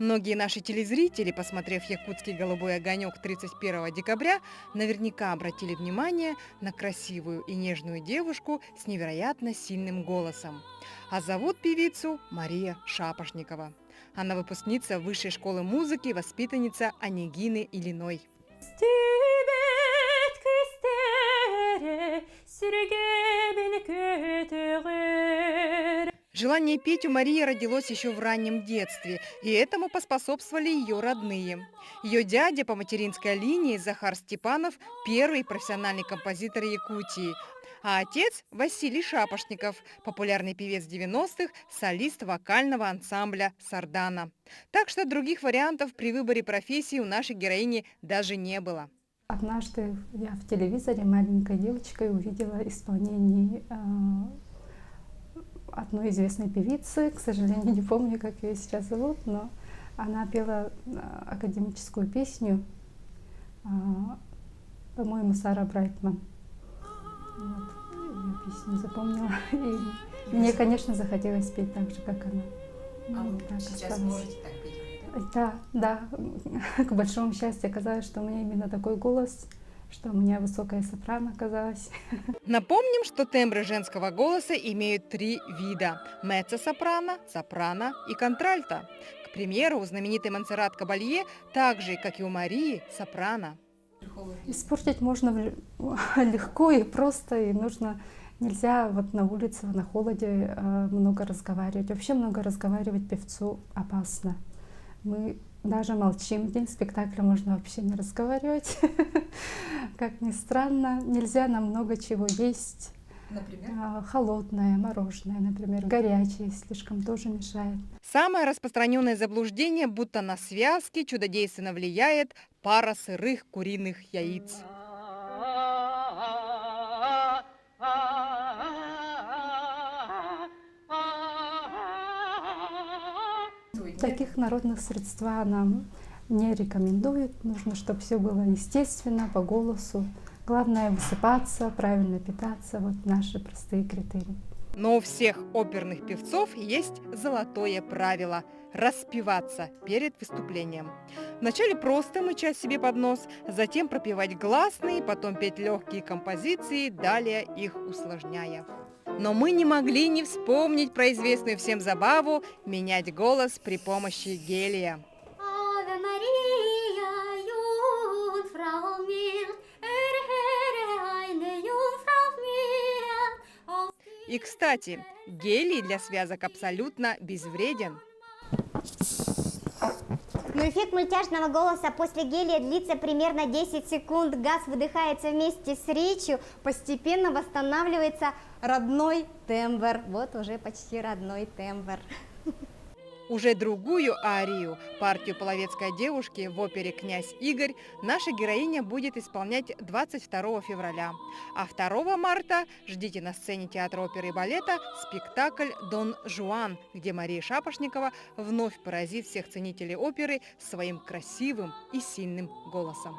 Многие наши телезрители, посмотрев «Якутский голубой огонек» 31 декабря, наверняка обратили внимание на красивую и нежную девушку с невероятно сильным голосом. А зовут певицу Мария Шапошникова. Она выпускница Высшей школы музыки, воспитанница Онегины Иллиной. Желание петь у Марии родилось еще в раннем детстве, и этому поспособствовали ее родные. Ее дядя по материнской линии Захар Степанов – первый профессиональный композитор Якутии, а отец – Василий Шапошников, популярный певец 90-х, солист вокального ансамбля «Сардана». Так что других вариантов при выборе профессии у нашей героини даже не было. Однажды я в телевизоре маленькой девочкой увидела исполнение одной известной певицы, к сожалению, не помню, как ее сейчас зовут, но она пела академическую песню, по-моему, Сара Брайтман. Вот, я песню запомнила. И мне, конечно, захотелось петь так же, как она. А вы сейчас можете так петь? Да. К большому счастью оказалось, что у меня именно такой голос, что у меня высокая сопрано оказалась. Напомним, что тембры женского голоса имеют 3 вида – меццо-сопрано, сопрано и контральто. К примеру, у знаменитой Монсеррат Кабалье, так же, как и у Марии, сопрано. Испортить можно легко и просто, и нельзя вот на улице, на холоде много разговаривать. Вообще много разговаривать певцу опасно. Мы даже молчим, в день спектакля можно вообще не разговаривать. Как ни странно, нельзя нам много чего есть. Например? Холодное, мороженое, например, горячее слишком тоже мешает. Самое распространенное заблуждение, будто на связки чудодейственно влияет пара сырых куриных яиц. Таких народных средств нам не рекомендуют. Нужно, чтобы все было естественно, по голосу. Главное высыпаться, правильно питаться. Вот наши простые критерии. Но у всех оперных певцов есть золотое правило – распеваться перед выступлением. Вначале просто мычать себе под нос, затем пропевать гласные, потом петь легкие композиции, далее их усложняя. Но мы не могли не вспомнить про известную всем забаву – менять голос при помощи гелия. И, кстати, гелий для связок абсолютно безвреден. Но эффект мультяшного голоса после гелия длится примерно 10 секунд. Газ выдыхается вместе с речью, постепенно восстанавливается родной тембр. Вот уже почти родной тембр. Уже другую арию, партию половецкой девушки в опере «Князь Игорь», наша героиня будет исполнять 22 февраля. А 2 марта ждите на сцене театра оперы и балета спектакль «Дон Жуан», где Мария Шапошникова вновь поразит всех ценителей оперы своим красивым и сильным голосом.